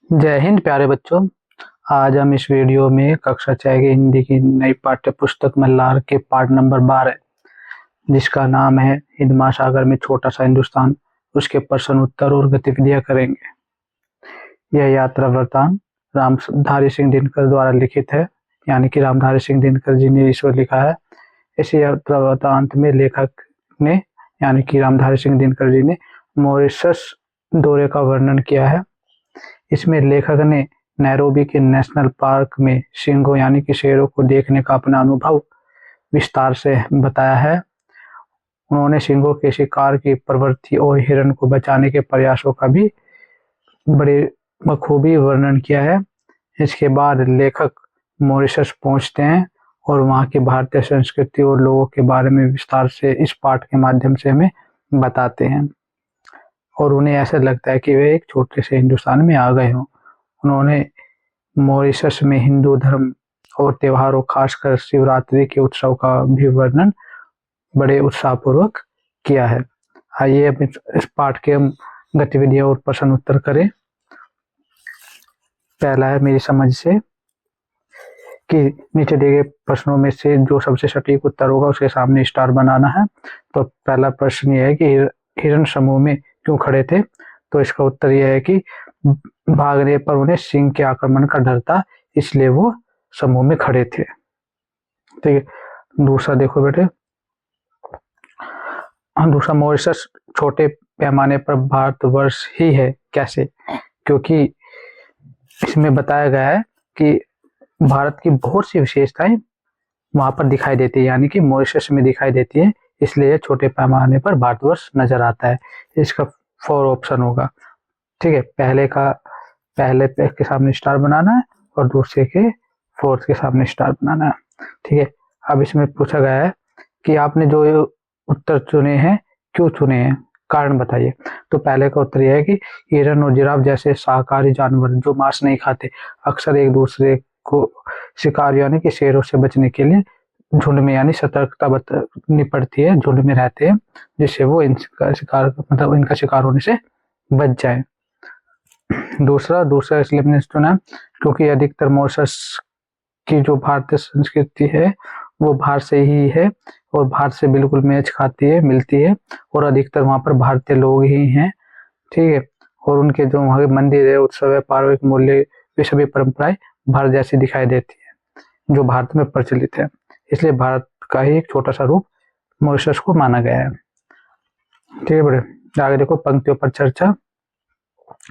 जय हिंद प्यारे बच्चों। आज हम इस वीडियो में कक्षा 6 की हिंदी की नई पाठ्य पुस्तक मल्हार के पाठ नंबर 12 जिसका नाम है हिंद महासागर में छोटा सा हिंदुस्तान, उसके प्रश्न उत्तर और गतिविधियां करेंगे। यह यात्रा वृतांत रामधारी सिंह दिनकर द्वारा लिखित है, यानी कि रामधारी सिंह दिनकर जी ने ईश्वर लिखा है। इस यात्रा वृतांत में लेखक ने यानी कि रामधारी सिंह दिनकर जी ने मॉरिशस दौरे का वर्णन किया है। इसमें लेखक ने नैरोबी के नेशनल पार्क में सिंहों यानी कि शेरों को देखने का अपना अनुभव विस्तार से बताया है। उन्होंने सिंहों के शिकार की प्रवृत्ति और हिरण को बचाने के प्रयासों का भी बड़े बखूबी वर्णन किया है। इसके बाद लेखक मॉरिशस पहुंचते हैं और वहां की भारतीय संस्कृति और लोगों के बारे में विस्तार से इस पाठ के माध्यम से हमें बताते हैं और उन्हें ऐसा लगता है कि वे एक छोटे से हिंदुस्तान में आ गए हों। उन्होंने मॉरिशस में हिंदू धर्म और त्योहारों, खासकर शिवरात्रि के उत्सव का भी वर्णन बड़े उत्साहपूर्वक किया है। आइए अब इस पाठ के हम गतिविधियां और प्रश्न उत्तर करें। पहला है मेरी समझ से कि नीचे दिए गए प्रश्नों में से जो सबसे सटीक उत्तर होगा उसके सामने स्टार बनाना है। तो पहला प्रश्न यह है कि हिरण समूह में क्यों खड़े थे। तो इसका उत्तर यह है कि भागने पर उन्हें सिंह के आक्रमण का डर था, इसलिए वो समूह में खड़े थे। ठीक है, दूसरा देखो बेटे। दूसरा, मॉरिशस छोटे पैमाने पर भारतवर्ष ही है, कैसे? क्योंकि इसमें बताया गया है कि भारत की बहुत सी विशेषताएं वहां पर दिखाई देती है, यानी कि मॉरिशस में दिखाई देती है, इसलिए छोटे पैमाने पर भारतवर्ष नजर आता है। इसका 4 ऑप्शन होगा। ठीक है, पहले पे के सामने स्टार बनाना है और दूसरे के 4th के सामने स्टार बनाना है। ठीक है, अब इसमें पूछा गया है कि आपने जो उत्तर चुने हैं क्यों चुने हैं, कारण बताइए। तो पहले का उत्तर यह है कि हिरन और जिराफ जैसे शाकाहारी जानवर जो मांस नहीं खाते अक्सर एक दूसरे को शिकार यानी कि शेरों से बचने के लिए झुंड में यानी सतर्कता बरतनी पड़ती है, झुंड में रहते हैं, जिससे वो इनका शिकार होने से बच जाए। दूसरा इसलिए मैंने चुना क्योंकि अधिकतर मॉरिशस की जो भारतीय संस्कृति है वो बाहर से ही है और भारत से बिल्कुल मैच खाती है, मिलती है, और अधिकतर वहां पर भारतीय लोग ही हैं। ठीक है, और उनके जो वहाँ के मंदिर है, उत्सव है, पारिवारिक मूल्य, वे सभी परंपराएं भारत जैसी दिखाई देती है जो भारत में प्रचलित है, इसलिए भारत का ही एक छोटा सा रूप मॉरिशस को माना गया है। ठीक है बेटे, आगे देखो पंक्तियों पर चर्चा।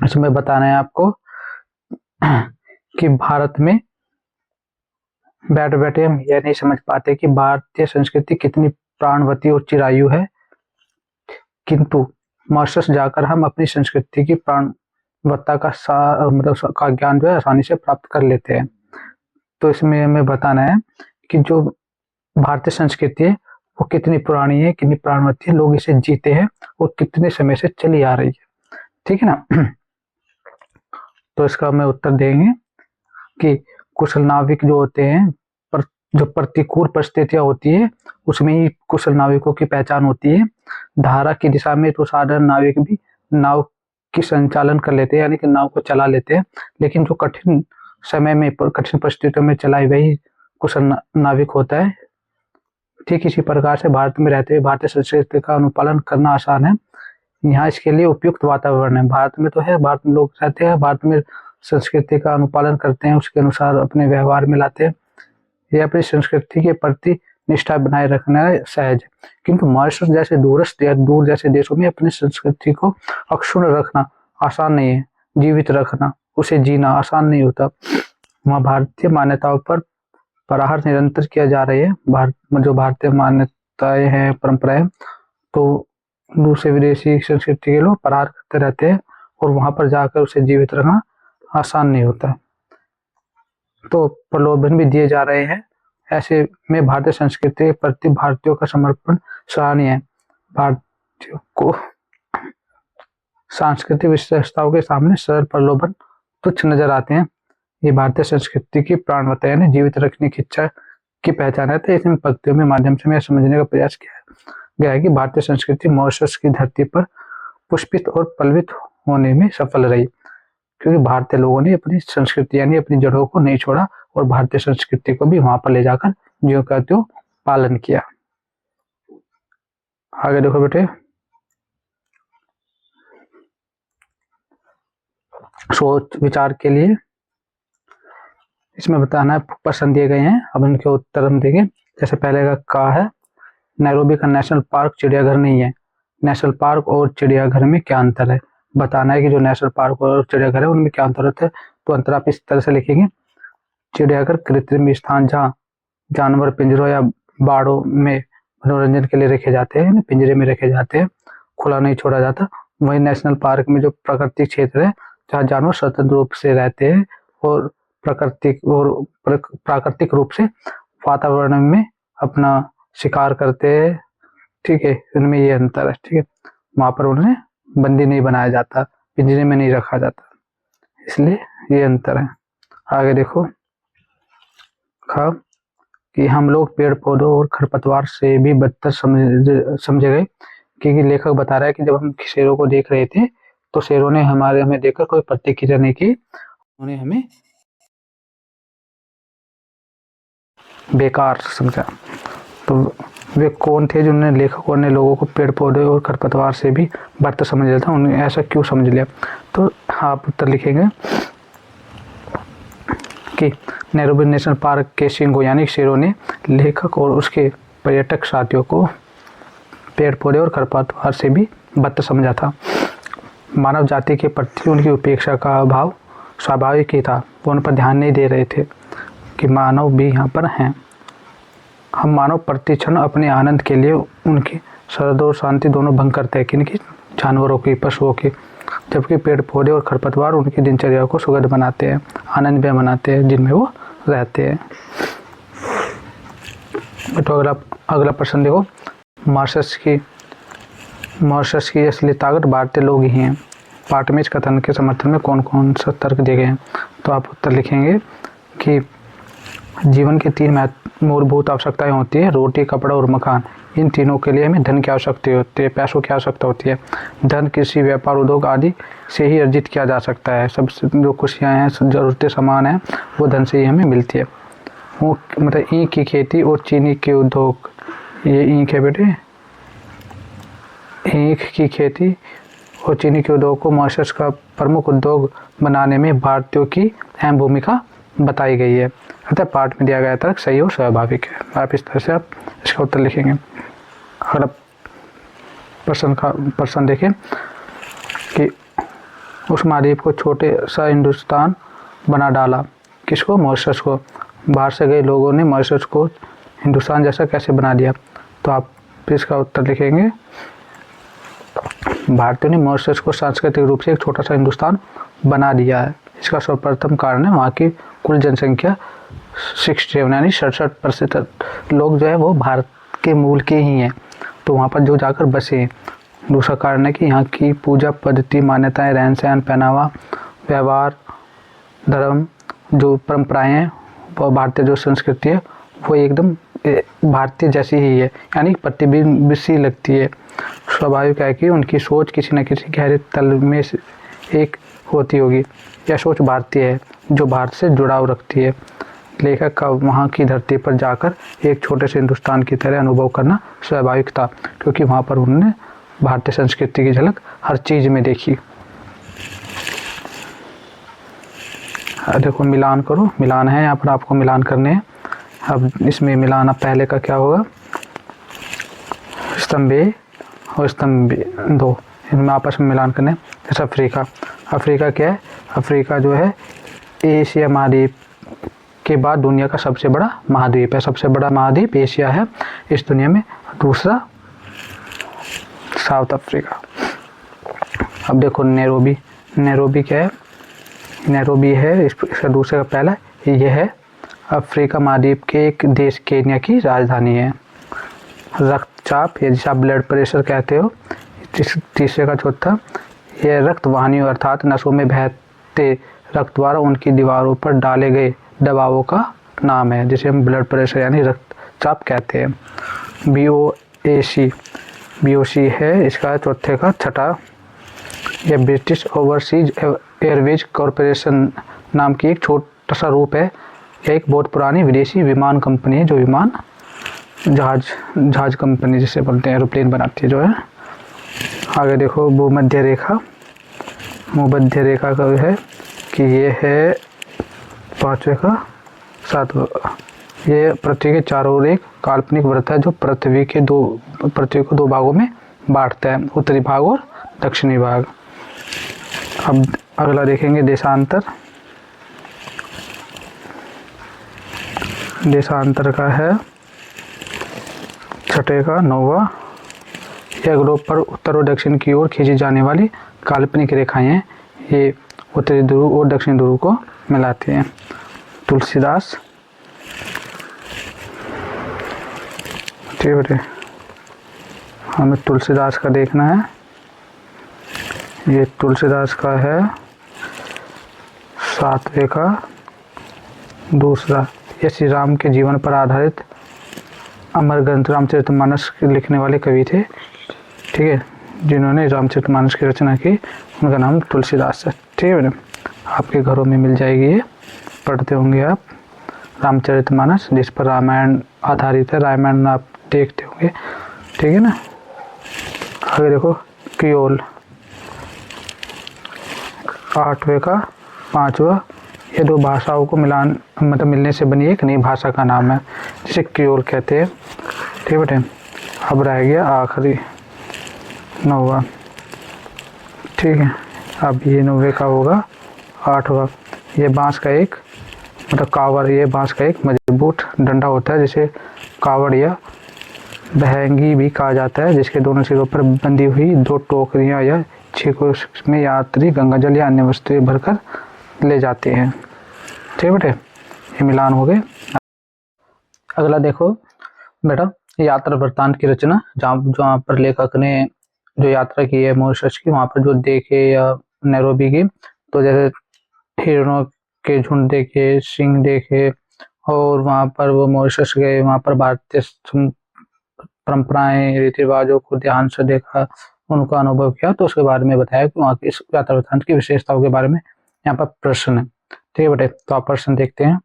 इसमें बताना है आपको कि भारत में बैठे बैठे हम यह नहीं समझ पाते कि भारतीय संस्कृति कितनी प्राणवती और चिरायु है, किंतु मॉरिशस जाकर हम अपनी संस्कृति की प्राणवत्ता का ज्ञान जो है आसानी से प्राप्त कर लेते हैं। तो इसमें हमें बताना है कि जो भारतीय संस्कृति है वो कितनी पुरानी है, कितनी प्राणवती है, लोग इसे जीते हैं और कितने समय से चली आ रही है। ठीक है ना। तो इसका हमें उत्तर देंगे कि कुशल नाविक जो होते हैं, जो प्रतिकूल परिस्थितियां होती है उसमें ही कुशल नाविकों की पहचान होती है। धारा की दिशा में तो साधारण नाविक भी नाव की संचालन कर लेते हैं, यानी कि नाव को चला लेते हैं, लेकिन जो कठिन समय में कठिन परिस्थितियों में चलाई वही कुशल नाविक होता है। ठीक इसी प्रकार से भारत में रहते हुए भारतीय संस्कृति का अनुपालन करना आसान है। यहाँ इसके लिए उपयुक्त वातावरण है। भारत में तो है, भारत में लोग रहते हैं, भारत में संस्कृति का अनुपालन करते हैं, उसके अनुसार अपने व्यवहार में लाते हैं। यह अपनी संस्कृति के प्रति निष्ठा बनाए रखना सहज है, किंतु मॉरिशस जैसे दूरस्थ या दूर जैसे देशों में अपनी संस्कृति को अक्षुण्ण रखना आसान नहीं है। जीवित रखना, उसे जीना आसान नहीं होता। वहाँ भारतीय मान्यताओं पर प्रहार निरंतर किया जा रही है। भारत में जो भारतीय मान्यताएं हैं, परंपराएं, तो दूसरे विदेशी संस्कृति के लोग प्रहार करते रहते हैं और वहां पर जाकर उसे जीवित रखना आसान नहीं होता। तो प्रलोभन भी दिए जा रहे हैं। ऐसे में भारतीय संस्कृति के प्रति भारतीयों का समर्पण सराहनीय है। भारतीयों को सांस्कृतिक विशेषताओं के सामने सरल प्रलोभन तुच्छ नजर आते हैं। ये भारतीय संस्कृति की प्राणवत्ता यानी जीवित रखने की इच्छा की पहचान है। तो इसमें पंक्तियों में माध्यम से मैं समझने का प्रयास किया गया है कि भारतीय संस्कृति मॉरिशस की धरती पर पुष्पित और पल्वित होने में सफल रही। क्योंकि भारतीय लोगों ने अपनी संस्कृति यानी अपनी जड़ों को नहीं छोड़ा और भारतीय संस्कृति को भी वहां पर ले जाकर ज्यों का त्यों पालन किया। आगे देखो बेटे, सोच विचार के लिए इसमें बताना पसंद दिए गए हैं। अब इनके उत्तर हम देंगे। जैसे पहले का है, नैरोबी का नेशनल पार्क चिड़ियाघर नहीं है। नेशनल पार्क और चिड़ियाघर में क्या अंतर है, बताना है कि जो नेशनल पार्क और चिड़ियाघर है उनमें क्या अंतर होता है। तो अंतर आप इस तरह से लिखेंगे, चिड़ियाघर कृत्रिम स्थान जहाँ जानवर पिंजरों या बाड़ों में मनोरंजन के लिए रखे जाते हैं, पिंजरे में रखे जाते हैं, खुला नहीं छोड़ा जाता। वही नेशनल पार्क में जो प्राकृतिक क्षेत्र है जहाँ जानवर स्वतंत्र रूप से रहते हैं और प्राकृतिक रूप से वातावरण में अपना शिकार करते हैं, ठीक है, इनमें ये अंतर है। ठीक है, वहां पर उन्हें बंदी नहीं बनाया जाता, पिंजरे में नहीं रखा जाता, इसलिए ये अंतर है। आगे देखो, कि हम लोग पेड़ पौधों और खरपतवार से भी बदतर समझे गए, क्योंकि लेखक बता रहा है कि जब हम शेरों को देख रहे थे तो शेरों ने हमें देखकर कोई प्रतिक्रिया नहीं की, उन्होंने हमें बेकार समझा। तो वे कौन थे जिन्होंने लेखकों ने लोगों को पेड़ पौधे और खरपतवार से भी बदतर समझ लिया था, उन्होंने ऐसा क्यों समझ लिया। तो आप उत्तर लिखेंगे कि नैरोबी नेशनल पार्क के सिंगों यानी शेरों ने लेखक और उसके पर्यटक साथियों को पेड़ पौधे और खरपतवार से भी बदतर समझा था। मानव जाति के प्रति उनकी उपेक्षा का भाव स्वाभाविक ही था, वो उन पर ध्यान नहीं दे रहे थे कि मानव भी यहाँ पर हैं। हम मानव प्रतिक्षण अपने आनंद के लिए उनकी सरद और शांति दोनों भंग करते हैं, किनकी, जानवरों की, पशुओं की, जबकि पेड़ पौधे और खरपतवार उनकी दिनचर्या को सुखद बनाते हैं, आनंद में बनाते हैं जिनमें वो रहते हैं। तो अगला प्रश्न देखो, मॉरिशस की असली ताकत भारतीय लोग ही हैं। पाठ में इस कथन के समर्थन में कौन कौन सा तर्क दिए गए हैं। तो आप उत्तर लिखेंगे कि जीवन की 3 मूलभूत आवश्यकताएं होती है, रोटी, कपड़ा और मकान। इन तीनों के लिए हमें धन की आवश्यकता होती है, पैसों की आवश्यकता होती है। धन कृषि, व्यापार, उद्योग आदि से ही अर्जित किया जा सकता है। सब जो खुशियाँ हैं, जरूरतें, सामान हैं, वो धन से ही हमें मिलती है। वो मतलब ईंख की खेती और चीनी के उद्योग, ये ईंख है बेटे, ईंख की खेती और चीनी के उद्योग को मॉरिशस का प्रमुख उद्योग बनाने में भारतीयों की अहम भूमिका बताई गई है। अतः पाठ में दिया गया तर्क सही और स्वाभाविक है। आप इस तरह से आप इसका उत्तर लिखेंगे। अगला प्रश्न देखें कि उस महाद्वीप को छोटे सा हिंदुस्तान बना डाला, किसको, मॉरिशस को। बाहर से गए लोगों ने मॉरिशस को हिंदुस्तान जैसा कैसे बना दिया। तो आप इसका उत्तर लिखेंगे, भारतीयों ने मॉरिशस को सांस्कृतिक रूप से एक छोटा सा हिंदुस्तान बना दिया है। इसका सर्वप्रथम कारण है वहाँ की कुल जनसंख्या 67 यानी 67% लोग जो है वो भारत के मूल के ही हैं, तो वहाँ पर जो जाकर बसे हैं। दूसरा कारण है कि यहाँ की पूजा पद्धति, मान्यताएं, रहन सहन, पहनावा, व्यवहार, धर्म, जो परंपराएं हैं, वो भारतीय जो संस्कृति है वो एकदम भारतीय जैसी ही है, यानी प्रतिबिंब सी लगती है। स्वाभाविक है कि उनकी सोच किसी न किसी गहरे तल में एक होती होगी। यह सोच भारतीय है जो भारत से जुड़ाव रखती है। लेखक का वहाँ की धरती पर जाकर एक छोटे से हिंदुस्तान की तरह अनुभव करना स्वाभाविक था, क्योंकि वहाँ पर उन्होंने भारतीय संस्कृति की झलक हर चीज़ में देखी। देखो मिलान करो, मिलान है यहाँ पर, आपको मिलान करने हैं। अब इसमें मिलाना पहले का क्या होगा, स्तंभ ए और स्तंभ 2, इनमें आपस में मिलान करने। जैसे अफ्रीका क्या है, अफ्रीका जो है एशिया महाद्वीप के बाद दुनिया का सबसे बड़ा महाद्वीप है। सबसे बड़ा महाद्वीप एशिया है इस दुनिया में, दूसरा साउथ अफ्रीका। अब देखो नैरोबी क्या है, नैरोबी है इसका दूसरे का पहला, यह है अफ्रीका महाद्वीप के एक देश केन्या की राजधानी है। रक्तचाप या जिसे आप ब्लड प्रेशर कहते हो, तीसरे का चौथा, यह रक्त वाहिनियों अर्थात नसों में बहते रक्त द्वारा उनकी दीवारों पर डाले गए दबावों का नाम है, जिसे हम ब्लड प्रेशर यानी रक्तचाप कहते हैं। BOC है इसका चौथे का छठा, यह ब्रिटिश ओवरसीज एयरवेज कॉरपोरेशन नाम की एक छोटा सा रूप है। यह एक बहुत पुरानी विदेशी विमान कंपनी है, जो विमान जहाज कंपनी जिसे बोलते हैं, एरोप्लेन बनाती है जो है। आगे देखो भूमध्य रेखा। भूमध्य रेखा का है कि ये है 5वें का 7वां। ये पृथ्वी के चारों ओर एक काल्पनिक वृत्त है जो पृथ्वी को दो भागों में बांटता है, उत्तरी भाग और दक्षिणी भाग। अब अगला देखेंगे देशांतर। देशांतर का है 6 का 9वां। यह ग्लोब पर उत्तर और दक्षिण की ओर खींची जाने वाली काल्पनिक रेखाएं हैं। ये उत्तरी ध्रुव और दक्षिण ध्रुव को मिलाते हैं। तुलसीदास, ठीक बेटे, हमें तुलसीदास का देखना है। ये तुलसीदास का है 7वें का 2। ये श्री राम के जीवन पर आधारित अमर ग्रंथ रामचरितमानस लिखने वाले कवि थे, ठीक है, जिन्होंने रामचरितमानस की रचना की। उनका नाम तुलसीदास है, ठीक है। आपके घरों में मिल जाएगी, ये पढ़ते होंगे आप रामचरितमानस, जिस पर रामायण आधारित है। रामायण आप देखते होंगे, ठीक है ना। आगे देखो क्रियोल 8वें का 5वां। ये 2 भाषाओं को मिलने से बनी एक नई भाषा का नाम है, जिसे क्रियोल कहते हैं, ठीक है बेटे। अब रह गया आखिरी 9वां, ठीक है। अब ये 9वें का होगा 8वां। ये बांस का एक कावड़, ये बांस का एक मजबूत डंडा होता है, जिसे कावड़ या बहंगी भी कहा जाता है, जिसके दोनों सिरों पर बंधी हुई 2 टोकरियां या छीकों में यात्री गंगाजल या अन्य वस्तुएं भरकर ले जाते हैं, ठीक बेटे। ये मिलान हो गए। अगला देखो बेटा, यात्रा वृत्तांत की रचना। जहाँ पर लेखक ने जो यात्रा की है मॉरिशस की, वहाँ पर जो देखे या नैरोबी की, तो जैसे हिरणों के झुंड देखे, सिंह देखे, और वहाँ पर वो मॉरिशस गए, वहाँ पर भारतीय परंपराएं रीति रिवाजों को ध्यान से देखा, उनका अनुभव किया, तो उसके बारे में बताया कि वहाँ की इस यात्रा वृत्तांत की विशेषताओं के बारे में यहाँ पर प्रश्न है, ठीक है बेटे। तो आप प्रश्न देखते हैं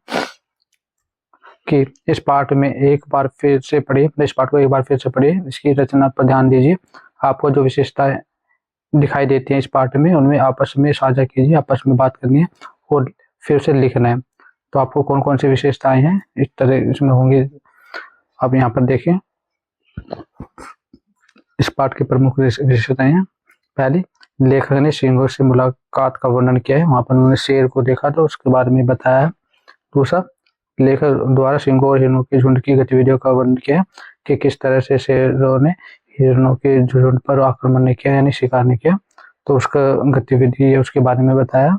कि इस पाठ में एक बार फिर से पढ़िए, इस पाठ को एक बार फिर से पढ़िए, इसकी रचना पर ध्यान दीजिए। आपको जो विशेषताएं दिखाई देती हैं इस पाठ में, उनमें आपस में साझा कीजिए, आपस में बात करनी है और फिर से लिखना है। तो आपको कौन कौन सी विशेषताएं हैं इस तरह इसमें होंगी, आप यहाँ पर देखें। इस पाठ की प्रमुख विशेषताएं हैं। पहली, लेखक ने सिंहों से मुलाकात का वर्णन किया है, वहां पर उन्होंने शेर को देखा तो उसके बारे में बताया है। दूसरा, लेखक द्वारा सिंहों और हिरणों के झुंड की गतिविधियों का वर्णन किया है कि किस तरह से शेरों ने हिरणों के झुंड पर आक्रमण नहीं किया, यानी शिकार नहीं किया, तो उसका गतिविधि है उसके बारे में बताया।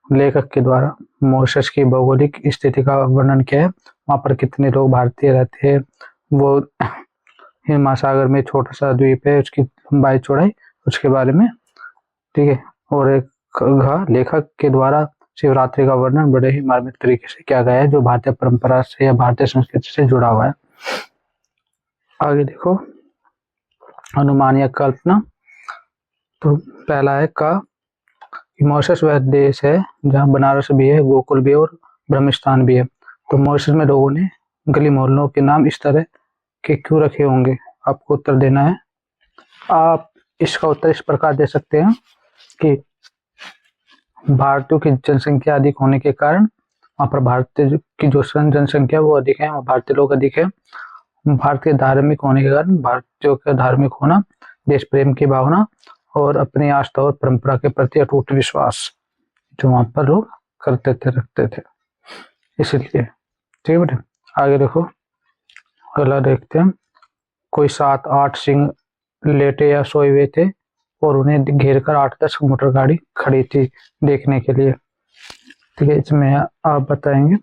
लेखक के द्वारा मॉरिशस की भौगोलिक स्थिति का वर्णन किया है, वहां पर कितने लोग भारतीय रहते हैं, वो हिंद महासागर में छोटा सा द्वीप है, उसकी लंबाई चौड़ाई, उसके बारे में, ठीक है। और एक लेखक के द्वारा शिवरात्रि का वर्णन बड़े ही मार्मिक तरीके से किया गया है, जो भारतीय परंपरा से या भारतीय संस्कृति से जुड़ा हुआ है। आगे देखो अनुमान या कल्पना। तो पहला है का, मॉरिशस वह देश है जहाँ बनारस भी है, गोकुल भी है और ब्रह्मस्थान भी है। तो मॉरिशस में लोगों ने गली मोहल्लों के नाम इस तरह के क्यों रखे होंगे, आपको उत्तर देना है। आप इसका उत्तर इस प्रकार दे सकते हैं कि भारतीयों की जनसंख्या अधिक होने के कारण वहाँ पर भारतीय की जो जनसंख्या वो अधिक है, वहाँ भारतीय लोग अधिक है। भारतीय धार्मिक होने के कारण भारतीयों का धार्मिक होना, देश प्रेम की भावना और अपनी आस्था और परंपरा के प्रति अटूट विश्वास जो वहाँ पर लोग करते थे, रखते थे, इसलिए, ठीक है बेटे। आगे देखो अगला देखते हैं। कोई 7-8 सिंह लेटे या सोए हुए थे और उन्हें घेर कर 8-10 मोटर गाड़ी खड़ी थी देखने के लिए, ठीक है। इसमें आप बताएंगे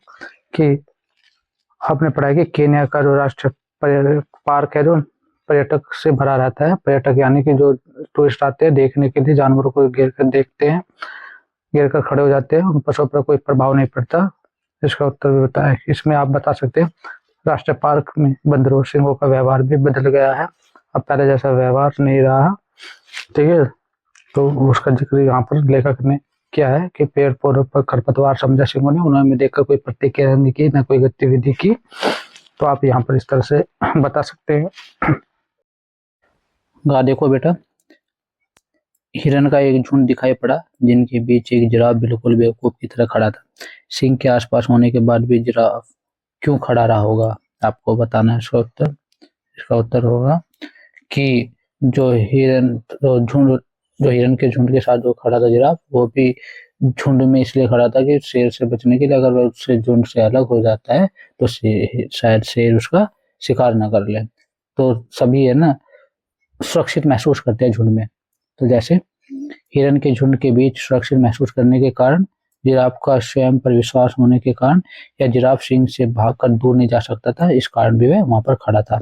कि आपने पढ़ा है कि केन्या का जो राष्ट्रीय पार्क है जो पर्यटक से भरा रहता है, पर्यटक यानी कि जो टूरिस्ट आते हैं देखने के लिए, जानवरों को घेर कर देखते हैं, घेर कर खड़े हो जाते हैं, उन पशुओं पर कोई प्रभाव नहीं पड़ता। इसका उत्तर भी बताया। इसमें आप बता सकते हैं राष्ट्रीय पार्क में बंदरों सिंहों का व्यवहार भी बदल गया है, अब पहले जैसा व्यवहार नहीं रहा, ठीक है। तो उसका जिक्र यहाँ पर लेखक ने क्या है कि पेड़ पौधों पर खरपतवार समझा सिंहों ने, उन्होंने देखकर कोई प्रतिक्रिया नहीं की, न कोई गतिविधि की। तो आप यहाँ पर इस तरह से बता सकते हैं। देखो बेटा, हिरन का एक झुंड दिखाई पड़ा जिनके बीच एक जिराफ बिल्कुल बेवकूफ की तरह खड़ा था। सिंह के आसपास होने के बाद भी जिराफ क्यों खड़ा रहा होगा, आपको बताना है इसका उत्तर। इसका उत्तर होगा कि जो हिरन के झुंड के साथ जो खड़ा था जिराफ, वो भी झुंड में इसलिए खड़ा था कि शेर से बचने के लिए, अगर वह उससे झुंड से अलग हो जाता है तो शायद शेर उसका शिकार न कर ले। तो सभी है ना सुरक्षित महसूस करते हैं झुंड में। तो जैसे हिरन के झुंड के बीच सुरक्षित महसूस करने के कारण, जिराफ का स्वयं पर विश्वास होने के कारण, या जिराफ सिंह से भागकर दूर नहीं जा सकता था, इस कारण भी वह वहां पर खड़ा था।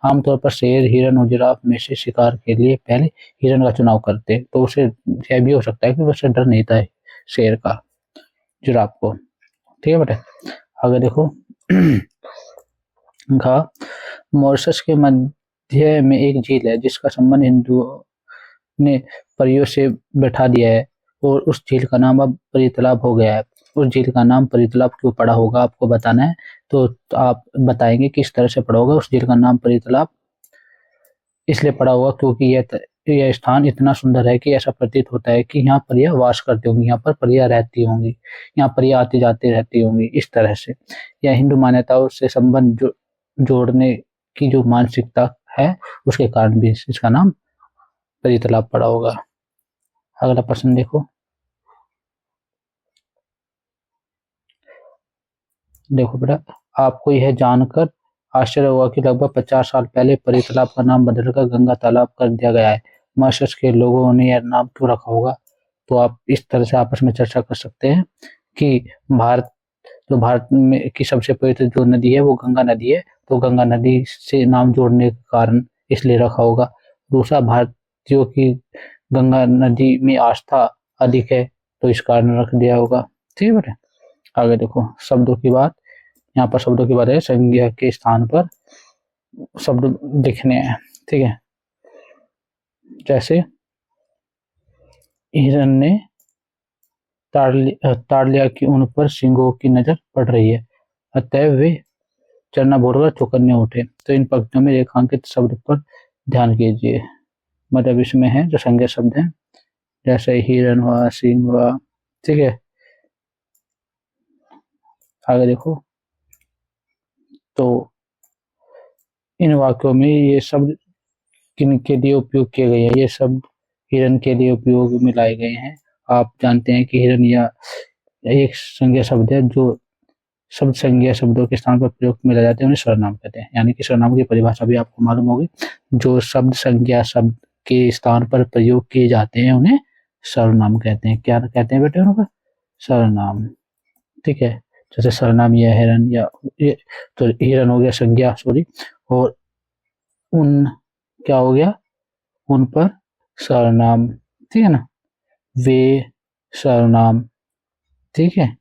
आमतौर पर शेर, हिरन और जिराफ में से शिकार के लिए पहले हिरन का चुनाव करते, तो उसे यह भी हो सकता है कि उसे डर नहीं था शेर का, जिराफ को। ठीक है बेटा, आगे देखो। घा मॉरिशस के मध्य में एक झील है जिसका संबंध हिंदुओं ने परियों से बैठा दिया है, और उस झील का नाम अब परी तालाब हो गया है। उस झील का नाम परी तालाब क्यों पड़ा होगा, आपको बताना है। तो आप बताएंगे किस तरह से पड़ा होगा। उस झील का नाम परी तालाब इसलिए पड़ा होगा क्योंकि यह स्थान इतना सुंदर है कि ऐसा प्रतीत होता है कि यहाँ परियां वास करती होंगी, यहाँ पर परियां रहती होंगी, यहाँ परियां आती जाती रहती होंगी, इस तरह से। यह हिंदू मान्यताओं से संबंध जोड़ने की जो मानसिकता है, उसके कारण भी इसका नाम परी तालाब पड़ा होगा। अगला प्रश्न देखो। देखो बेटा, आपको यह जानकर आश्चर्य होगा कि लगभग 50 साल पहले परी तालाब का नाम बदलकर गंगा तालाब कर दिया गया है। मॉरिशस के लोगों ने यह नाम क्यों रखा होगा, तो आप इस तरह से आपस में चर्चा कर सकते हैं कि भारत में की सबसे पवित्र जो नदी है वो गंगा नदी है, तो गंगा नदी से नाम जोड़ने के कारण इसलिए रखा होगा। दूसरा, भारतीयों की गंगा नदी में आस्था अधिक है, तो इस कारण रख दिया होगा। ठीक है बेटा, आगे देखो। शब्दों की बात, यहाँ पर शब्दों की बात है, संज्ञा के स्थान पर शब्द लिखने हैं। ठीक है, जैसे हिरन ने ताड़ लिया कि उन पर सिंहों की नजर पड़ रही है, अतः वे चरना भूलकर चौकन्ने उठे। तो इन पंक्तियों में रेखांकित शब्द पर ध्यान कीजिए, मतलब इसमें है जो संज्ञा शब्द है, जैसे हिरन हुआ, सिंह हुआ। ठीक है, आगे देखो। तो इन वाक्यों में ये शब्द किन के लिए उपयोग किए गए हैं, ये शब्द हिरन के लिए उपयोग में लाए गए हैं। आप जानते हैं कि हिरन या एक संज्ञा शब्द है, जो शब्द संज्ञा शब्दों के स्थान पर प्रयोग में लाए जाते हैं, उन्हें सर्वनाम कहते हैं। यानी कि सर्वनाम की परिभाषा भी आपको मालूम होगी, जो शब्द संज्ञा शब्द के स्थान पर प्रयोग किए जाते हैं उन्हें सर्वनाम कहते हैं। क्या कहते हैं बेटे उनका? सर्वनाम। ठीक है, जैसे सर्वनाम या हिरन, या तो हिरन हो गया संज्ञा, सॉरी, और उन क्या हो गया, उन पर सर्वनाम। ठीक है ना, वे सर्वनाम। ठीक है,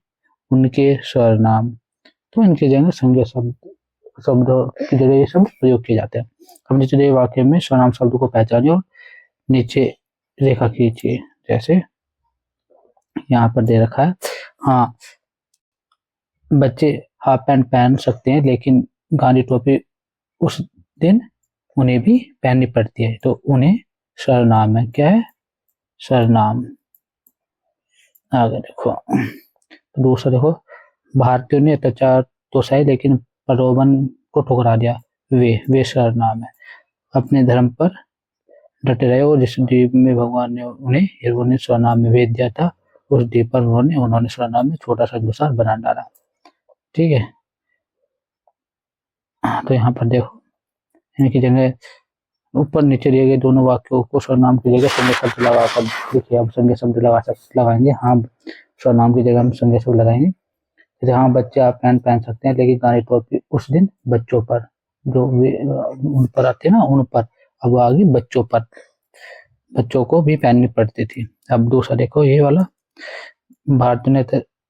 उनके सर्वनाम। तो इनके जगह संज्ञा शब्दों की जगह ये शब्द प्रयोग किए जाते हैं। अब नीचे दिए वाक्य में सर्वनाम शब्द को पहचानिए और नीचे रेखा खींचिए। जैसे यहाँ पर दे रखा है, हाँ, बच्चे हाफ पैंट पहन सकते हैं लेकिन गांधी टोपी उस दिन उन्हें भी पहननी पड़ती है, तो उन्हें सर्वनाम है। क्या है? सर्वनाम। आगे देखो, दूसरा देखो, भारतीयों ने अत्याचार तो सही लेकिन प्रलोभन को ठुकरा दिया, वे सर्वनाम है। अपने धर्म पर डटे रहे और जिस द्वीप में भगवान ने उन्हें सर्वनाम में भेज दिया था, उस द्वीप पर उन्होंने सर्वनाम में छोटा सा जुसार बना डाला। ठीक है, तो यहाँ पर देखो, इनकी जगह ऊपर नीचे दिए गए दोनों वाक्यों को सर्वनाम की जगह संज्ञा शब्द लगाकर देखिए। अब संज्ञा शब्द लगाएंगे, हाँ, सर्वनाम की जगह हम संज्ञा शब्द लगाएंगे। जैसे हाँ, बच्चे आप पैंट पहन सकते हैं लेकिन गांधी टोपी उस दिन बच्चों पर, जो उन पर आते ना, उन पर, अब आगे बच्चों पर, बच्चों को भी पहननी पड़ती थी। अब दूसरा देखो, ये वाला, भारतीय ने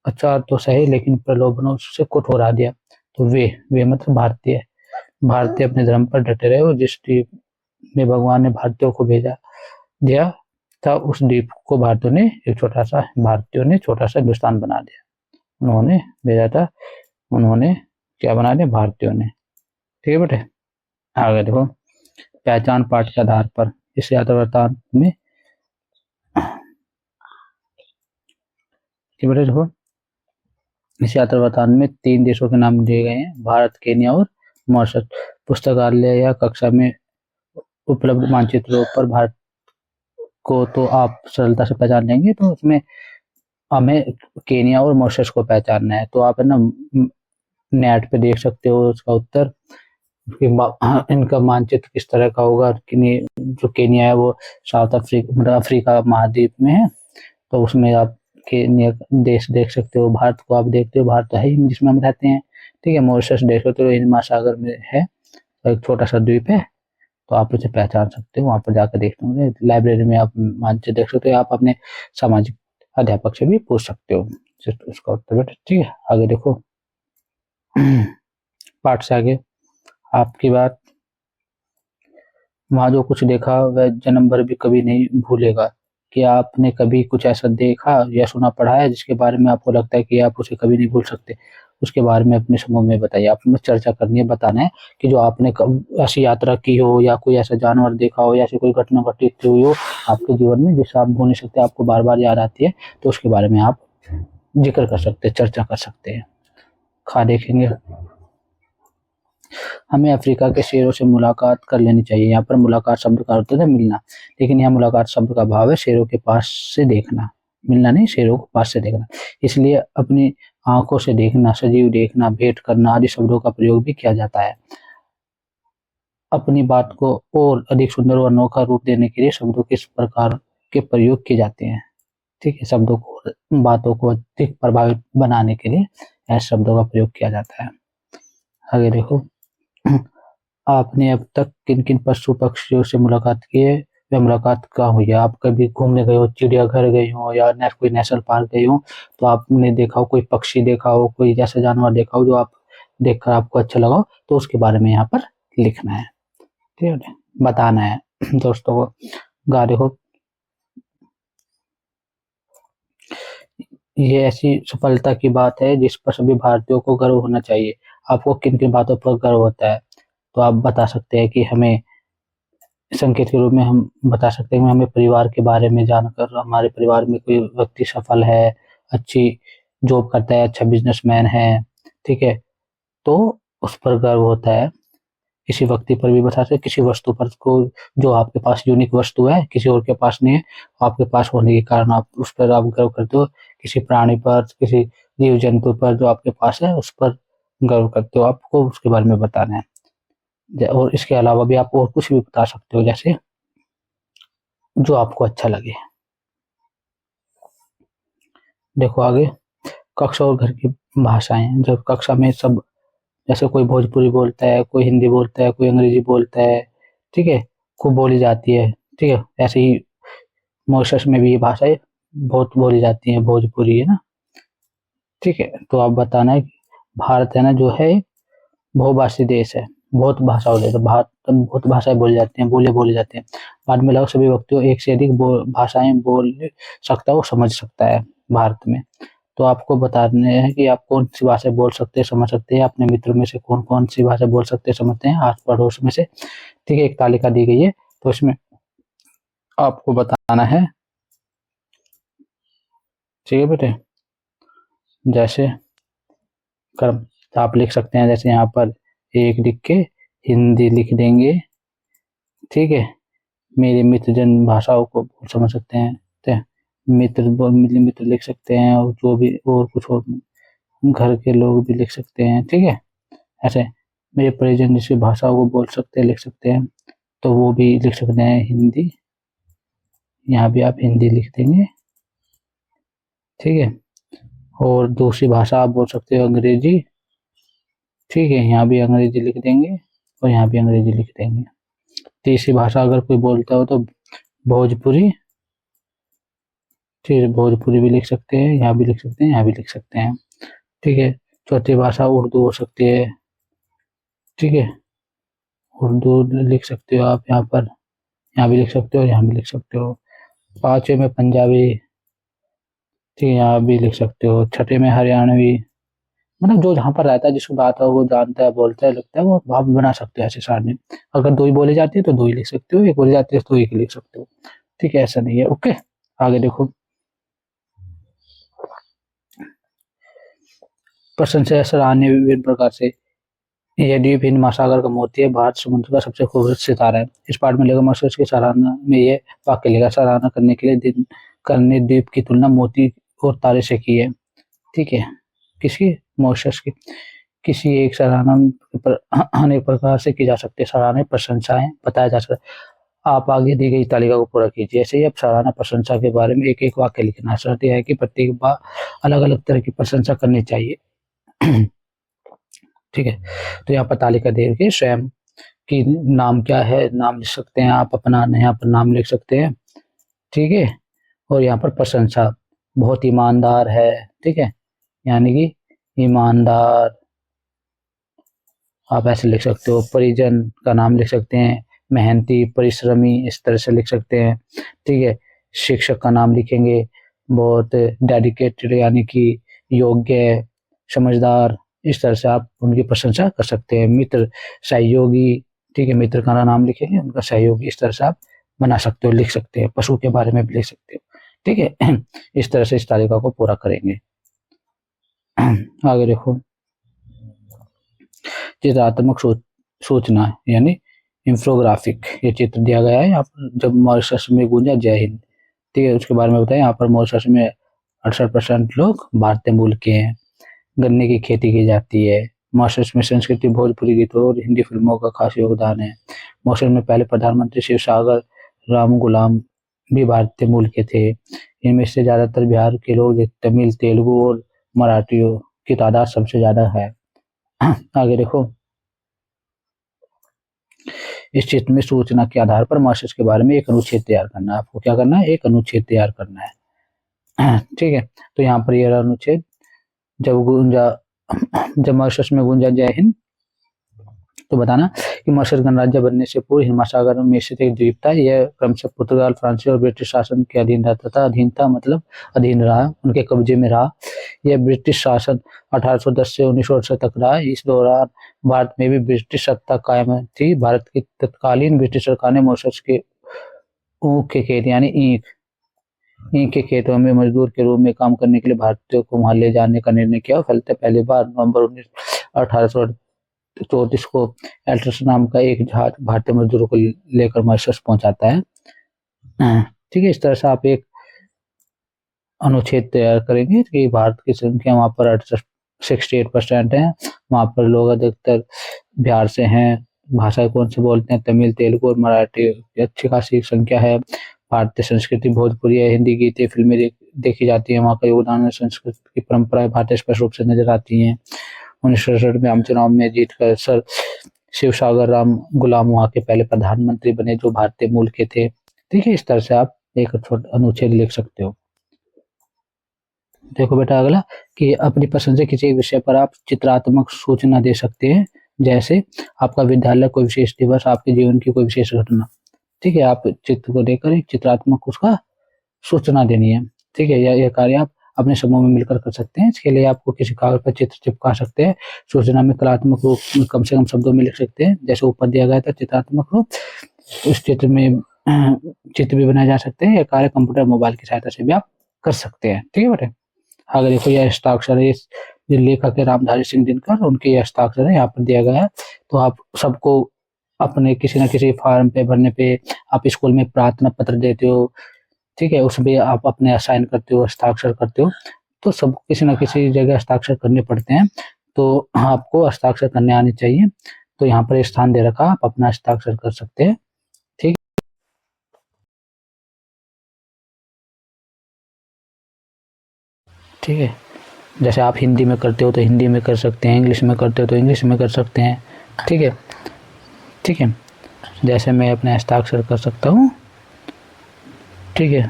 अच्छा तो सही लेकिन प्रलोभनों से को ठुकरा दिया, तो वे मतलब भारतीय अपने धर्म पर डटे रहे और जिस में भगवान ने भारतीयों को भेजा दिया, था, उस द्वीप को भारतीयों ने छोटा सा हिंदुस्तान बना दिया। उन्होंने भेजा था, उन्होंने क्या बना दिया, भारतीयों ने। ठीक है बेटे, आगे देखो, पहचान पाठ के आधार पर इस यात्रा वृत्तांत में बेटे देखो, इस यात्रा वृत्तांत में 3 देशों के नाम दिए गए हैं, भारत, केन्या और मॉरिशस। पुस्तकालय या कक्षा में उपलब्ध मानचित्रों पर भारत को तो आप सरलता से पहचान लेंगे, तो उसमें हमें केन्या और मॉरिशस को पहचानना है। तो आप है ना नेट पे देख सकते हो उसका उत्तर, इनका मानचित्र किस तरह का होगा। जो केन्या है वो साउथ अफ्रीका अफ्रीका महाद्वीप में है, तो उसमें आप केन्या देश देख सकते हो। भारत को आप देखते हो, भारत तो है ही जिसमें हम रहते हैं। ठीक है, मॉरिशस देख सकते हो, हिंद महासागर में है, एक छोटा सा द्वीप है, तो आप उसे पहचान सकते हो। वहां पर जाकर देखते होंगे, लाइब्रेरी में आप मानचित्र देख सकते हो, आप अपने सामाजिक अध्यापक से भी पूछ सकते हो उसका उत्तर। ठीक है, आगे देखो, पाठ से आगे आपकी बात, वहां जो कुछ देखा वह जन्म भर भी कभी नहीं भूलेगा। कि आपने कभी कुछ ऐसा देखा या सुना पढ़ा है जिसके बारे में आपको लगता है कि आप उसे कभी नहीं भूल सकते, उसके बारे में अपने समूह में बताइए। आपने चर्चा करनी है, बताना है कि जो आपने ऐसी यात्रा की हो या कोई ऐसा जानवर देखा हो या ऐसी कोई घटना घटित हुई हो आपके जीवन में जिससे आप भूल नहीं सकते, आपको बार बार याद आती है, तो उसके बारे में आप जिक्र कर सकते हैं, चर्चा कर सकते हैं। देखेंगे, हमें अफ्रीका के शेरों से मुलाकात कर लेनी चाहिए। यहाँ पर मुलाकात शब्द का अर्थ है मिलना, लेकिन यहाँ मुलाकात शब्द का भाव है शेरों के पास से देखना, मिलना नहीं, शेरों के पास से देखना। इसलिए अपनी आंखों से देखना, सजीव देखना, भेंट करना आदि शब्दों का प्रयोग भी किया जाता है। अपनी बात को और अधिक सुंदर और अनोखा रूप देने के लिए शब्दों किस प्रकार के प्रयोग किए जाते हैं। ठीक है, शब्दों को, बातों को अधिक प्रभावित बनाने के लिए ऐसे शब्दों का प्रयोग किया जाता है। आगे देखो, आपने अब तक किन किन पशु पक्षियों से मुलाकात की है, वह मुलाकात कहाँ हुई है। आप कभी घूमने गए हो, चिड़ियाघर गए हो या कोई नेशनल पार्क गए हो, तो आपने देखा हो, कोई पक्षी देखा हो, कोई जैसा जानवर देखा हो जो आप देखकर आपको अच्छा लगा हो, तो उसके बारे में यहाँ पर लिखना है। ठीक है, बताना है दोस्तों को। गा देखो, ये ऐसी सफलता की बात है जिस पर सभी भारतीयों को गर्व होना चाहिए। आपको किन किन बातों पर गर्व होता है, तो आप बता सकते हैं कि हमें संकेत के रूप में हम बता सकते हैं कि हमें परिवार के बारे में जानकर, हमारे परिवार में कोई व्यक्ति सफल है, अच्छी जॉब करता है, अच्छा बिजनेसमैन है, ठीक है, तो उस पर गर्व होता है। किसी व्यक्ति पर भी बता सकते, किसी वस्तु पर को जो आपके पास यूनिक वस्तु है, किसी और के पास नहीं है, आपके पास होने के कारण आप उस पर आप गर्व करते हो। किसी प्राणी पर, किसी जीव जंतु पर जो आपके पास है उस पर गर्व करते हो, आपको उसके बारे में बताना है। और इसके अलावा भी आप और कुछ भी बता सकते हो, जैसे जो आपको अच्छा लगे। देखो आगे, कक्षा और घर की भाषाएं। जब कक्षा में सब, जैसे कोई भोजपुरी बोलता है, कोई हिंदी बोलता है, कोई अंग्रेजी बोलता है, ठीक है, खूब बोली जाती है। ठीक है, ऐसे ही मॉरिशस में भी ये भाषाएं बहुत बोली जाती हैं, भोजपुरी है ना। ठीक है, तो आप बताना है, भारत है ना जो है बहुभाषी देश है, बहुत भाषाओं देश है, भारत में बहुत भाषाएं बोली जाती हैं, बोले जाते हैं। भारत में लगभग सभी व्यक्तियों एक से अधिक भाषाएं बोल सकता है, वो समझ सकता है भारत में। तो आपको बताने हैं कि आप कौन सी भाषा बोल सकते हैं, समझ सकते हैं, अपने मित्रों में से कौन कौन सी भाषा बोल सकते हैं, समझते हैं, आस पड़ोस में से। ठीक है, एक तालिका दी गई है, तो इसमें आपको बताना है। ठीक है बेटे, जैसे कर्म आप लिख सकते हैं, जैसे यहाँ पर एक लिख के हिंदी लिख देंगे। ठीक है, मेरे मित्र जन भाषाओं को समझ सकते हैं, तो मित्र लिख सकते हैं, और जो भी और कुछ और घर के लोग भी लिख सकते हैं। ठीक है, ऐसे मेरे परिजन जिस भाषाओं को बोल सकते हैं, लिख सकते हैं, तो वो भी लिख सकते हैं हिंदी। यहाँ भी आप हिंदी लिख देंगे। ठीक है, और दूसरी भाषा आप बोल सकते हो अंग्रेजी। ठीक है, यहाँ भी अंग्रेजी लिख देंगे और यहाँ भी अंग्रेजी लिख देंगे। तीसरी भाषा अगर कोई बोलता हो तो भोजपुरी। ठीक है, भोजपुरी भी लिख सकते हैं, यहाँ भी लिख सकते हैं, यहाँ भी लिख सकते हैं। ठीक है, चौथी भाषा उर्दू हो सकती है। ठीक है, उर्दू लिख सकते हो आप यहाँ पर, यहाँ भी लिख सकते हो और यहाँ भी लिख सकते हो। पांचवे में पंजाबी, ठीक है, यहाँ भी लिख सकते हो। छठे में हरियाणवी, मतलब जो जहाँ पर रहता है, जिसको बात हो वो जानता है, बोलता है, लगता है, वो आप बना सकते हो ऐसे सारणी। अगर दो ही बोली जाती है तो दो ही लिख सकते हो, एक बोली जाती है तो एक ही लिख सकते हो। ठीक है, ऐसा नहीं है। ओके, आगे देखो। प्रश्न से सराहनीय विभिन्न प्रकार से। यह द्वीप हिंद महासागर का मोती है, भारत समुद्र का सबसे खूबसूरत सितारा है। इस पाठ में लेगा मॉरिशस की सराहना में ये वाक्य लेगा, सराहना करने के लिए दिन करने द्वीप की तुलना मोती और तारे से की है। ठीक है, किसकी? मॉरिशस की। किसी एक सराहना पर अनेक प्रकार से की जा सकती है। सराहना प्रशंसाएं बताया जा सकता है। आप आगे दी गई तालिका को पूरा कीजिए। ऐसे ही अब सराहना प्रशंसा के बारे में एक एक वाक्य लिखना है। शर्त यह है कि प्रत्येक बार अलग अलग तरह की प्रशंसा करनी चाहिए। ठीक है, तो यहाँ पर तालिका दे के स्वयं की नाम क्या है, नाम लिख सकते हैं आप अपना, यहाँ पर नाम लिख सकते हैं। ठीक है, और यहाँ पर प्रशंसा, बहुत ईमानदार है। ठीक है, यानी कि ईमानदार, आप ऐसे लिख सकते हो। परिजन का नाम लिख सकते हैं, मेहनती, परिश्रमी, इस तरह से लिख सकते हैं। ठीक है, शिक्षक का नाम लिखेंगे, बहुत डेडिकेटेड, यानी कि योग्य, समझदार, इस तरह से आप उनकी प्रशंसा कर सकते हैं। मित्र, सहयोगी, ठीक है, मित्र का नाम लिखेंगे, उनका सहयोगी, इस तरह से आप बना सकते हो, लिख सकते हैं। पशु के बारे में भी लिख सकते हो। ठीक है, इस तरह से इस तालिका को पूरा करेंगे। आगे देखो, चित्रात्मक सूचना यानी इंफोग्राफिक, ये चित्र दिया गया है यहाँ पर। जब मॉरिशस में गूंजा जय हिंद, ठीक है, उसके बारे में बताएं। यहाँ पर मॉरिशस में 68% लोग भारतीय मूल के हैं। गन्ने की खेती की जाती है। मॉरिशस में संस्कृति, भोजपुरी गीतों और हिंदी फिल्मों का खास योगदान है। मॉरिशस में पहले प्रधानमंत्री शिवसागर राम गुलाम भी भारतीय मूल के थे। इनमें से ज्यादातर बिहार के लोग, तमिल, तेलुगु और मराठियों की तादाद सबसे ज्यादा है। आगे देखो, इस चित्र में सूचना के आधार पर मॉरिशस के बारे में एक अनुच्छेद तैयार करना है। आपको क्या करना है? एक अनुच्छेद तैयार करना है। ठीक है, तो यहाँ पर यह अनुच्छेद, जब मॉरिशस में गूंजा जय हिंद, तो बताना कि मॉरिशस गणराज्य बनने से पूर्व हिंद महासागर में स्थित एक द्वीप था। यह क्रमशः पुर्तगाल, फ्रांसीसी और ब्रिटिश शासन के अधीन रहता था। अधीन था मतलब अधीन रहा, उनके कब्जे में रहा। यह ब्रिटिश शासन 1810 से 1968 तक रहा। इस दौरान भारत में भी ब्रिटिश सत्ता कायम थी। भारत की तत्कालीन ब्रिटिश सरकार ने मॉरिशस के ऊख के खेत यानी ईख के खेतों में मजदूर के रूप में काम करने के लिए भारतीयों को वहां ले जाने का निर्णय किया। फलते पहली बार नवंबर 1834 को एल्ट्रस नाम का एक जहाज भारतीय मजदूरों को लेकर मॉरिशस पहुंचाता है। ठीक है, इस तरह से आप एक अनुच्छेद तैयार करेंगे कि भारत की संख्या वहां पर 68% है। वहां पर लोग अधिकतर बिहार से हैं। भाषा कौन से बोलते हैं? तमिल, तेलुगु और मराठी, अच्छी खासी संख्या है। भारतीय संस्कृति भोजपुरी है, हिंदी गीतें, फिल्में देखी जाती है। वहाँ का योगदान संस्कृति की परंपराएं भारतीय स्पष्ट रूप से नजर आती हैं। 1967 में आम चुनाव में जीतकर सर शिवसागर राम गुलाम वहाँ के पहले प्रधानमंत्री बने, जो भारतीय मूल के थे। ठीक है, इस तरह से आप एक छोटा अनुच्छेद लिख सकते हो। देखो बेटा, अगला कि अपनी पसंद से किसी विषय पर आप चित्रात्मक सूचना दे सकते हैं। जैसे आपका विद्यालय, कोई विशेष दिवस, आपके जीवन की कोई विशेष घटना। ठीक है, आप चित्र को देकर एक चित्रात्मक उसका सूचना देनी है। ठीक है, यह कार्य आप अपने समूह में मिलकर कर सकते हैं। इसके लिए आपको किसी कागज पर चित्र चिपका सकते हैं। सूचना में कलात्मक रूप में कम से कम शब्दों में लिख सकते हैं, जैसे ऊपर दिया गया था चित्रात्मक रूप। उस चित्र में चित्र भी बनाए जा सकते हैं। यह कार्य कंप्यूटर, मोबाइल की सहायता से भी आप कर सकते हैं। ठीक है बेटे, आगे देखो, यह हस्ताक्षर है, लेखक है रामधारी सिंह दिनकर, उनके यह हस्ताक्षर है, यहाँ पर दिया गया है। तो आप सबको अपने किसी न किसी फॉर्म पे भरने पे, आप स्कूल में प्रार्थना पत्र देते हो, ठीक है, उसमें आप अपने साइन करते हो, हस्ताक्षर करते हो, तो सब किसी न किसी जगह हस्ताक्षर करने पड़ते हैं। तो आपको हस्ताक्षर करने आने चाहिए। तो यहाँ पर स्थान दे रखा, आप अपना हस्ताक्षर कर सकते हैं। ठीक ठीक है, जैसे आप हिंदी में करते हो तो हिंदी में कर सकते हैं, इंग्लिश में करते हो तो इंग्लिश में कर सकते हैं। ठीक है, ठीक है, जैसे मैं अपने हस्ताक्षर कर सकता हूँ। ठीक है,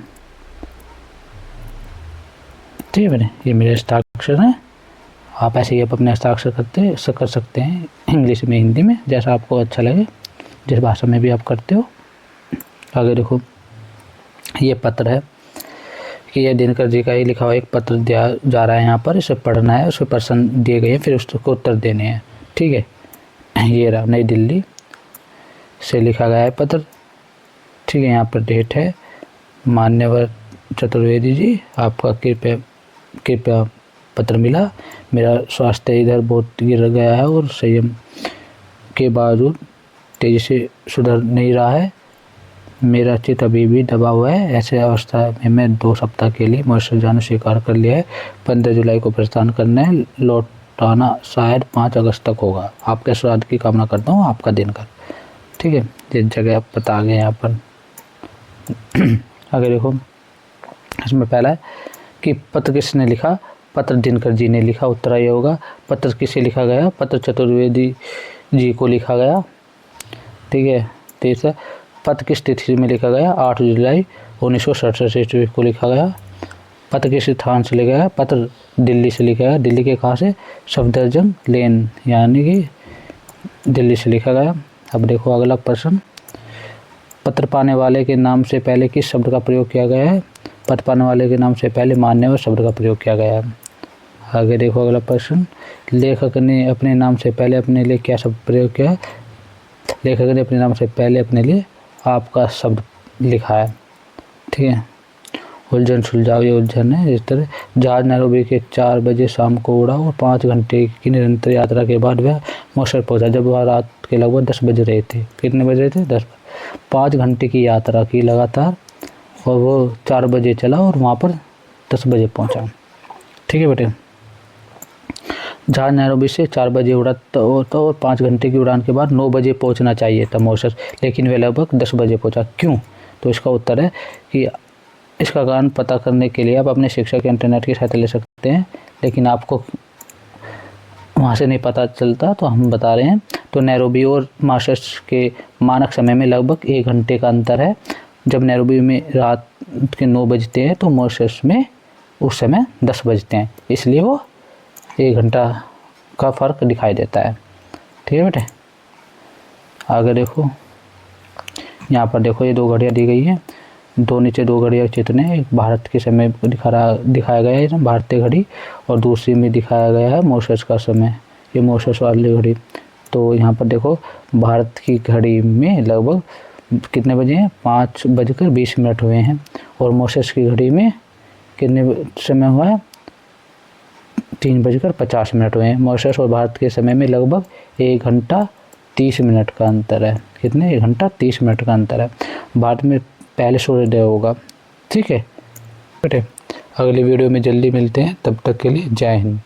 ठीक है मैंने, ये मेरे हस्ताक्षर हैं। आप ऐसे ही अपने हस्ताक्षर कर सकते हैं, इंग्लिश में, हिंदी में, जैसा आपको अच्छा लगे, जिस भाषा में भी आप करते हो। आगे देखो, ये पत्र है कि यह दिनकर जी का ही लिखा हुआ एक पत्र दिया जा रहा है यहाँ पर, इसे पढ़ना है, उसके प्रश्न दिए गए हैं, फिर उसको उत्तर देने हैं। ठीक है, ये रहा नई दिल्ली से लिखा गया है पत्र। ठीक है, यहाँ पर डेट है, मान्यवर चतुर्वेदी जी, आपका कृपया पत्र मिला। मेरा स्वास्थ्य इधर बहुत गिर गया है और संयम के बावजूद तेज़ी से सुधर नहीं रहा है। मेरा चित्त अभी भी दबा हुआ है। ऐसे अवस्था में मैं 2 सप्ताह के लिए मॉरिशस जाना स्वीकार कर लिया है। 15 जुलाई को प्रस्थान करना है, लौटाना शायद 5 अगस्त तक होगा। आपके स्वास्थ्य की कामना करता हूँ, आपका दिनकर। ठीक है, जिस जगह आप बता गए यहाँ पर। आगे देखो, इसमें पहला है कि पत्र किसने लिखा। पत्र दिनकर जी ने लिखा, उत्तर ये होगा। पत्र किसे लिखा गया। पत्र चतुर्वेदी जी को लिखा गया। ठीक है, तीसरा पत्र किस तिथि में लिखा गया। 8 जुलाई 1967 ईस्वी को लिखा गया। पत्र किस स्थान से लिखा गया। पत्र दिल्ली से लिखा गया। दिल्ली के कहाँ से, सफदरजंग लेन यानी कि दिल्ली से लिखा गया। अब देखो अगला प्रश्न, पत्र पाने वाले के नाम से पहले किस शब्द का प्रयोग किया गया है। पत्र पाने वाले के नाम से पहले मान्यवर शब्द का प्रयोग किया गया है। आगे देखो अगला प्रश्न, लेखक ने अपने नाम से पहले अपने लिए क्या शब्द प्रयोग किया है। लेखक ने अपने नाम से पहले अपने लिए आपका शब्द लिखा है। ठीक है, उलझन सुलझाओ, ये उलझन है। इस तरह जहाज नैरोबी के 4 बजे शाम को उड़ा और 5 घंटे की निरंतर यात्रा के बाद वह मॉरिशस पहुंचा। जब वह रात के लगभग 10 बज रहे थे। कितने बज रहे थे, 10। 5 घंटे की यात्रा की लगातार और वो 4 बजे चला और वहाँ पर 10 बजे पहुँचा। ठीक है बेटे, जहाज नैरोबी से 4 बजे उड़ा तो 5 घंटे की उड़ान के बाद 9 बजे पहुंचना चाहिए था मॉरिशस, लेकिन वे लगभग 10 बजे पहुंचा। क्यों। तो इसका उत्तर है कि इसका कारण पता करने के लिए आप अपने शिक्षक के इंटरनेट की सहायता ले सकते हैं, लेकिन आपको वहाँ से नहीं पता चलता, तो हम बता रहे हैं। तो नैरोबी और मॉरिशस के मानक समय में लगभग 1 घंटे का अंतर है। जब नैरोबी में रात के 9 बजते हैं तो मॉरिशस में उस समय 10 बजते हैं, इसलिए वो 1 घंटा का फ़र्क दिखाई देता है। ठीक है बेटे, आगे देखो, यहाँ पर देखो ये 2 घड़ियाँ दी गई हैं। नीचे 2 घड़ियाँ चित्र हैं। एक भारत के समय दिखाया गया है भारतीय घड़ी, और दूसरी में दिखाया गया है मॉरिशस का समय, ये मॉरिशस वाली घड़ी। तो यहाँ पर देखो भारत की घड़ी में लगभग कितने बजे हैं, 5:20 हुए हैं, और मॉरिशस की घड़ी में कितने समय हुआ है, 3:50 हुए हैं। मॉरिशस और भारत के समय में लगभग 1 घंटा 30 मिनट का अंतर है। कितने, 1 घंटा 30 मिनट का अंतर है। भारत में पहले सूर्योदय होगा। ठीक है बेटे, अगली वीडियो में जल्दी मिलते हैं, तब तक के लिए जय हिंद।